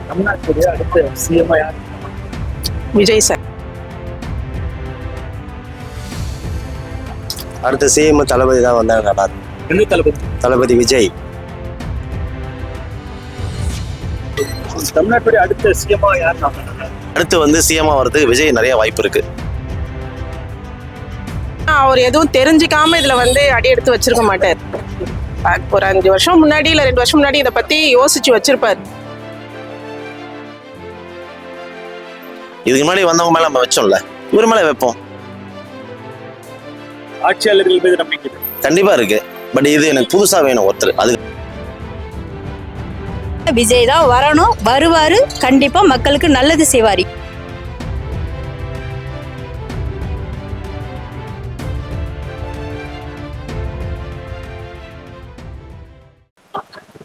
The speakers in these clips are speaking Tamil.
தமிழ்நாட்டுடைய அடுத்த சிஎம் யார்? விஜய் சார். அடுத்த சிஎம் தளபதி தான் வந்தா நல்லா இருக்கும். எந்த தளபதி? தளபதி விஜய். தமிழ்நாட்டுடைய அடுத்த சிஎம் யார்? அடுத்து வந்து சிஎம் வரதுக்கு விஜய் நிறைய வாய்ப்பு இருக்கு. அவர் எதுவும் தெரிஞ்சுக்காம இதுல வந்து அடி எடுத்து வச்சிருக்க மாட்டார். ஒரு 5 வருஷம் முன்னாடி இல்ல 2 வருஷம் முன்னாடி இதை பத்தி யோசிச்சு வச்சிருப்பார். இதுக்கு முன்னாடி வந்தவங்க மேல நம்ம வச்சோம்ல, இவர் மேல வைப்போம். ஆட்சியாளர்கள் மீது நம்பிக்கை கண்டிப்பா இருக்கு. பட் இது எனக்கு புதுசா வேணும் ஒருத்தர். அது விஜய் தான் வரணும், வருவாரு, கண்டிப்பா மக்களுக்கு நல்லது செய்வாரு.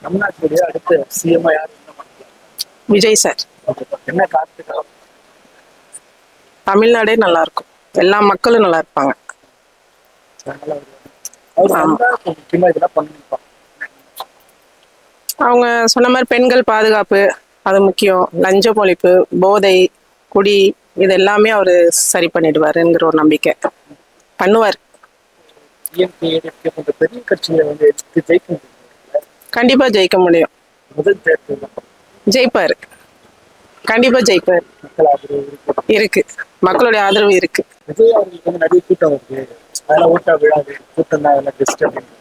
தமிழ்நாட்டுடைய அடுத்த சிஎம் யார்? விஜய் சார். என்ன காரணத்துக்காக? தமிழ்நாடே நல்லா இருக்கும், எல்லா மக்களும் நல்லா இருப்பாங்க. அவர் வந்தா முக்கியமா இதெல்லாம் பண்ணிருப்பாங்க. அவங்க சொன்ன மாதிரி பெண்கள் பாதுகாப்பு அது முக்கியம். லஞ்ச ஒழிப்பு, போதை, குடி, இது எல்லாமே அவரு சரி பண்ணிடுவாருங்கிற ஒரு நம்பிக்கை. பண்ணுவார். பெரிய கட்சியில வந்து ஜெயிக்க முடியும். கண்டிப்பா ஜெயிக்க முடியும். முதல் தேர்தல் ஜெயிப்பாரு, கண்டிப்பா ஜெயிப்பாரு. மக்கள் ஆதரவு இருக்கு, மக்களுடைய ஆதரவு இருக்கு. விஜய் அவர்களுக்கு வந்து நிறைய கூட்டம் வருது, அதெல்லாம் ஓட்டா விழாது, கூட்டம் தான் அதெல்லாம் பெஸ்ட் அப்படின்னு.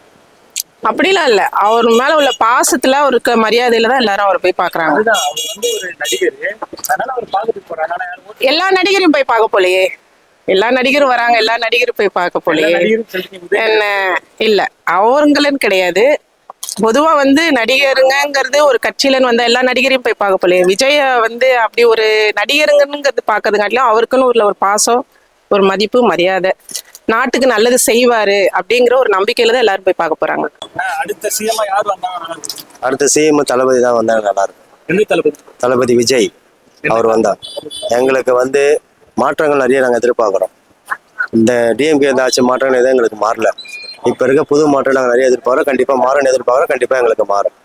அப்படிலாம் இல்ல, அவர் மேல உள்ள பாசத்துல அவருக்கு மரியாதையில தான் எல்லாரும் அவரை போய் பாக்குறாங்க. அதுதான், அவர் வந்து ஒரு நடிகர், அதனால அவர் பார்க்கறதுக்கு போறாங்க. ஆனா யாரும் எல்லா நடிகரையும் போய் பார்க்க போலையே. எல்லா நடிகரும் வராங்க, எல்லா நடிகரும் போய் பார்க்க போலையே. நடிகரும் சொல்றீங்க என்ன இல்ல, அவங்களுன்னு கிடையாது. பொதுவா வந்து நடிகருங்கிறது ஒரு கட்சியிலன்னு வந்த எல்லா நடிகரையும் போய் பார்க்க போலையே. விஜய வந்து அப்படி ஒரு நடிகருங்கிறது பார்க்கறதுங்காட்டிலும் அவருக்குன்னு ஒரு பாசம், ஒரு மதிப்பு, மரியாதை, நாட்டுக்கு நல்லது செய்வாரு அப்படிங்கிற ஒரு நம்பிக்கையில தான் எல்லாரும் போய் பார்க்க போறாங்க. அடுத்த சிஎம் யார் வந்தாங்க? அடுத்த சிஎம் தளபதி தான் வந்தா நல்லா இருக்கும். எந்த தளபதி? தளபதி விஜய் அவர் வந்தா எங்களுக்கு வந்து மாற்றங்கள் நிறைய நாங்கள் எதிர்பார்க்குறோம். இந்த டிஎம்கே இந்த ஆட்சி மாற்றங்கள் எதுவும் எங்களுக்கு மாறல. இப்போ இருக்க புது மாற்றம் நாங்கள் நிறைய எதிர்பார்க்குறோம். கண்டிப்பாக மாறணும் எதிர்பார்க்குறோம். கண்டிப்பாக எங்களுக்கு மாறும்.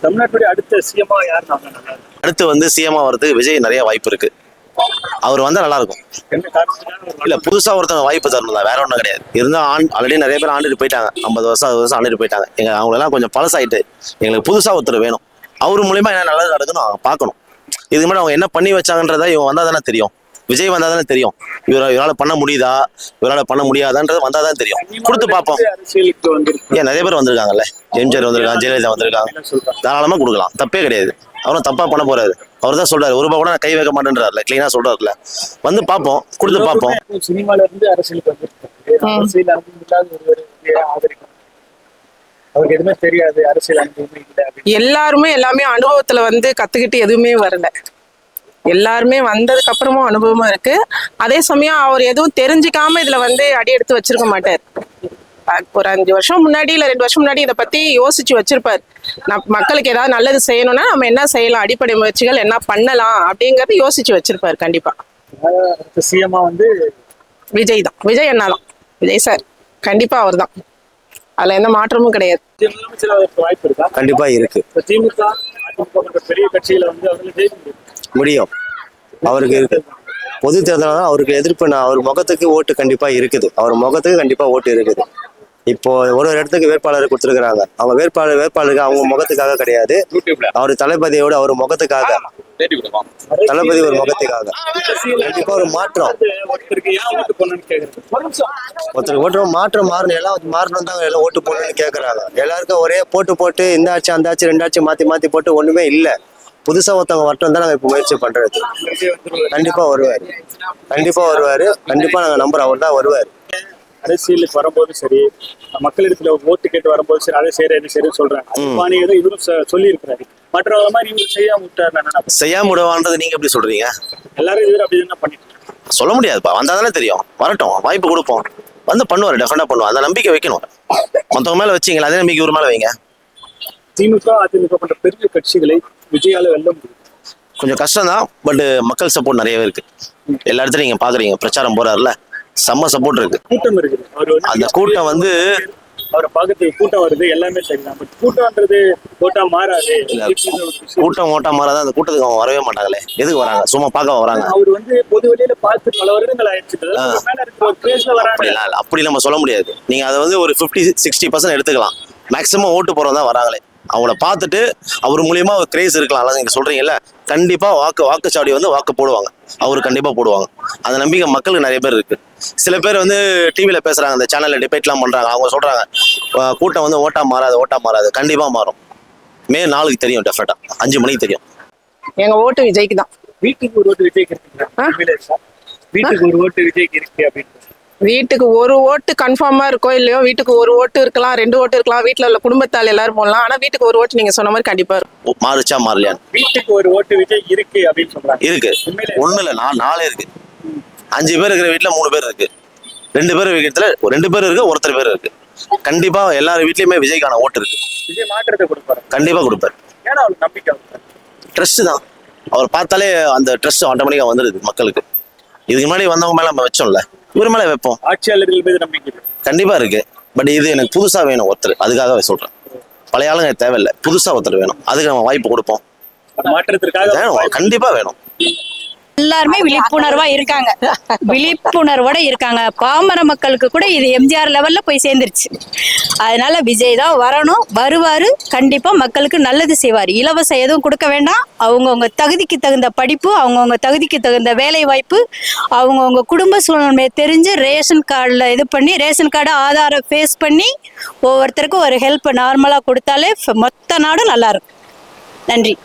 தமிழ்நாட்டுடைய அடுத்த சிஎம் யார்? அடுத்து வந்து சிஎம் வரதுக்கு விஜய் நிறைய வாய்ப்பு இருக்கு. அவர் வந்தா நல்லா இருக்கும். என்ன காரணத்துக்காக? இல்ல புதுசா ஒருத்தவங்க வாய்ப்பு தரணும் தான், வேற ஒன்றும் கிடையாது. இருந்தா ஆல்ரெடி நிறைய பேர் ஆண்டுட்டு போயிட்டாங்க, 50 வருஷம் 60 வருஷம் ஆண்டுட்டு போயிட்டாங்க. அவங்களெல்லாம் கொஞ்சம் பழசாயிட்டு எங்களுக்கு புதுசா ஒருத்தர் வேணும். அவர் மூலியமா என்ன நல்லது நடக்குன்னு அவங்க பார்க்கணும். இது மாதிரி அவங்க என்ன பண்ணி வச்சாங்கன்றதா இவங்க வந்தா தானே தெரியும். விஜய் வந்தா தானே தெரியும் இவரால் பண்ண முடியுதா, இவரால் பண்ண முடியாதான்றது வந்தா தான் தெரியும். கொடுத்து பார்ப்போம். அரசியலுக்கு வந்து ஏன் நிறைய பேர் வந்திருக்காங்கல்ல, எம்ஜிஆர் வந்திருக்காங்க, ஜெயலலிதா வந்திருக்காங்க. தாராளமா கொடுக்கலாம், தப்பே கிடையாது. அவரும் தப்பா பண்ண போறாரு. அவர் தான் சொல்றாரு, ₹1 கூட நான் கை வைக்க மாட்டேன்றாருல, கிளீனா சொல்றாருல. வந்து பார்ப்போம், கொடுத்து பார்ப்போம். சினிமால இருந்து அரசியலுக்கு வந்திருக்காங்க. அரசியல் அனுபவம் இல்லாத ஒருவர் ஆதரிக்கும். அவருக்கு எதுவுமே தெரியாது, அரசியல் அனுபவமே இல்லை. எல்லாருமே எல்லாமே அனுபவத்துல வந்து கத்துக்கிட்டு எதுவுமே வரல. எல்லாருமே வந்ததுக்கு அப்புறமும் அனுபவமா இருக்கு. அதே சமயம் அவர் எதுவும் தெரிஞ்சுக்காம இதுல வந்து அடி எடுத்து வச்சிருக்க மாட்டார். ஒரு 5 வருஷம் முன்னாடி இல்ல 2 வருஷம் முன்னாடி இதை பத்தி யோசிச்சு வச்சிருப்பார். மக்களுக்கு ஏதாவது நல்லது செய்யணும்னா நம்ம என்ன செய்யலாம், அடிப்படை முயற்சிகள் என்ன பண்ணலாம் அப்படிங்கறது யோசிச்சு வச்சிருப்பாரு. கண்டிப்பா சிஎம்மா வந்து விஜய் தான், விஜய் அண்ணா தான், விஜய் சார். கண்டிப்பா அவர் தான், அதுல எந்த மாற்றமும் கிடையாது. முதலமைச்சர் வாய்ப்பு இருக்கா? கண்டிப்பாக இருக்கு. திமுக அதிமுக பெரிய கட்சியில வந்து அவர்கள் ஜெயிக்க முடியும். அவருக்கு இருக்கு. பொது தேர்தல் அவருக்கு எதிர்ப்பு. அவர் முகத்துக்கு ஓட்டு கண்டிப்பா இருக்குது. அவர் முகத்துக்கு கண்டிப்பா ஓட்டு இருக்குது. இப்போ ஒரு இடத்துக்கு வேட்பாளர் கொடுத்துருக்காங்க. அவங்க வேட்பாளருக்கு அவங்க முகத்துக்காக கிடையாது, அவர் தளபதியோட அவர் முகத்துக்காக, தளபதி ஒரு முகத்துக்காக. கண்டிப்பா ஒரு மாற்றம், ஒருத்தருக்கு ஓட்டு மாற்றம் மாறணும். எல்லாம் மாறணும் தான் எல்லாம் ஓட்டு போடணும்னு கேட்கறாங்க. எல்லாருக்கும் ஒரே போட்டு இந்த ஆட்சி அந்த ஆட்சி 2 ஆட்சி மாத்தி போட்டு ஒண்ணுமே இல்லை. புதுசா ஒருத்தவங்க மட்டும் தான் நாங்க இப்ப முயற்சி பண்றது. கண்டிப்பா வருவாரு, கண்டிப்பா நாங்க நம்புறோம் அவர் தான் வருவாரு. அரசியலுக்கு வரும்போது சரி, மக்களிடத்துல ஓட்டு கேட்டு வரும்போது சரி, அதை சரி சொல்றாங்க. இவரும் சொல்லி இருக்கிறாரு. மற்றவங்க மாதிரி இவங்க செய்யாம விட்டாரு. செய்யாம விடுவான்றது நீங்க எப்படி சொல்றீங்க? எல்லாரும் இவர் அப்படிதான் பண்ணிட்டு சொல்ல முடியாதுப்பா. வந்தாதானே தெரியும். வரட்டும், வாய்ப்பு கொடுப்போம். வந்து பண்ணுவாரு, டெஃபரெண்டா பண்ணுவார். அந்த நம்பிக்கை வைக்கணும். மொத்தவங்க மேல வச்சீங்களா, அதே நம்பிக்கை ஒரு மேல வைங்க. திமுக அதிமுக போன்ற பெரிய கட்சிகளை விஜயால வெல்ல முடியும். கொஞ்சம் கஷ்டம் தான், பட் மக்கள் சப்போர்ட் நிறையவே இருக்கு. எல்லா இடத்துலயும் நீங்க பாக்குறீங்க, பிரச்சாரம் போறாருல, செம்ம சப்போர்ட் இருக்கு. கூட்டம் இருக்குது. அந்த கூட்டம் வந்து அவரை பார்க்கறதுக்கு கூட்டம் வருது, எல்லாமே சரிதான். பட் கூட்டம்ன்றது ஓட்டா மாறாது. இப்படின்ற ஒரு விஷயம். கூட்டம் ஓட்டா மாறாதான் அந்த கூட்டத்துக்கு அவங்க வரவே மாட்டாங்களே. எதுக்கு வராங்க? சும்மா பார்க்க வராங்க. அவர் வந்து பொது வெளியில பார்த்து பல வருடங்கள் ஆயிடுச்சு. அதனால மேல இருக்கிற ஒரு கிரேஸ்ல வராங்க. அப்படிலாம் இல்லை, அப்படி நம்ம சொல்ல முடியாது. நீங்க அதை வந்து ஒரு 50-60% எடுத்துக்கலாம். மேக்ஸிமம் ஓட்டு போறவங்க தான் வராங்களே. அவங்கள பார்த்துட்டு அவர் மூலியமா ஒரு கிரேஸ் இருக்கலாம். நீங்க சொல்றீங்கல்ல, கண்டிப்பா வாக்குச்சாவடி வந்து வாக்கு போடுவாங்க. அவரு கண்டிப்பா போடுவாங்க. அந்த நம்பிக்கை மக்களுக்கு நிறைய பேர் இருக்கு. சில பேர் வந்து டிவியில பேசுறாங்க, அந்த சேனல்ல டிபேட்லாம் பண்றாங்க. அவங்க சொல்றாங்க கூட்டம் வந்து ஓட்டா மாறாது. கண்டிப்பா மாறும். மே 4க்கு தெரியும், டெஃபினட்டா 5 மணிக்கு தெரியும். எங்க ஓட்டு விஜய்க்கு தான். வீட்டுக்கு ஒரு ஓட்டு விஜய்க்கு இருக்குங்களா? வீட்டுக்கு ஒரு ஓட்டு விஜய்க்கு இருக்கு அப்படின்னு. வீட்டுக்கு ஒரு ஓட்டு கன்ஃபார்மா இருக்கோ இல்லையோ, வீட்டுக்கு ஒரு ஓட்டு இருக்கலாம், 2 ஓட்டு இருக்கலாம், வீட்டுல உள்ள குடும்பத்தால் எல்லாரும் போடலாம். ஆனா வீட்டுக்கு ஒரு ஓட்டு நீங்க சொன்ன மாதிரி கண்டிப்பா இருக்கும். மாறுச்சா மாறலையான்னு வீட்டுக்கு ஒரு ஓட்டு விஜய் இருக்கு அப்படின்னு சொல்றாங்க. இருக்கு. ஒண்ணு இல்ல, 4 இருக்கு. 5 பேர் இருக்கிற வீட்டுல 3 பேர் இருக்கு. 2 பேர் வீட்டுல 2 பேர் இருக்கு, ஒருத்தர் பேர் இருக்கு. கண்டிப்பா எல்லார் வீட்லயுமே விஜய்க்கான ஓட்டு இருக்கு. விஜய் மாற்றத்தை கொடுப்பாரு. கண்டிப்பா கொடுப்பாரு. ஏன்னா அவருக்கு நம்பிக்கை இருக்கு. ட்ரஸ்ட் தான். அவர் பார்த்தாலே அந்த ட்ரஸ்ட் ஆட்டோமேட்டிக்கா வந்துடுது மக்களுக்கு. இதுக்கு முன்னாடி வந்தவங்க மேல நம்ம வச்சோம்ல, இவர் மேல வைப்போம். ஆட்சியாளர்கள் மீது நம்பிக்கை இருக்கு. கண்டிப்பா இருக்கு. பட் இது எனக்கு புதுசா வேணும் ஒருத்தர், அதுக்காக சொல்றேன். பழைய ஆளுங்க எனக்கு தேவையில்லை, புதுசா ஒருத்தர் வேணும். அதுக்கு நம்ம வாய்ப்பு கொடுப்போம். மாற்றத்திற்காக வேணும், கண்டிப்பா வேணும். எல்லாருமே விழிப்புணர்வா இருக்காங்க, விழிப்புணர்வோட இருக்காங்க. பாமர மக்களுக்கு கூட இது எம்ஜிஆர் லெவல்ல போய் சேர்ந்துருச்சு. அதனால விஜய் தான் வரணும், வருவாரு, கண்டிப்பா மக்களுக்கு நல்லது செய்வார். இலவசம் எதுவும் கொடுக்க வேண்டாம். அவங்கவுங்க தகுதிக்கு தகுந்த படிப்பு, அவங்கவுங்க தகுதிக்கு தகுந்த வேலை வாய்ப்பு, அவங்கவுங்க குடும்ப சூழ்நிலையை தெரிஞ்சு ரேஷன் கார்டில் இது பண்ணி, ரேஷன் கார்டு ஆதாரை ஃபேஸ் பண்ணி ஒவ்வொருத்தருக்கும் ஒரு ஹெல்ப் நார்மலா கொடுத்தாலே மொத்த நாடும் நல்லா இருக்கும். நன்றி.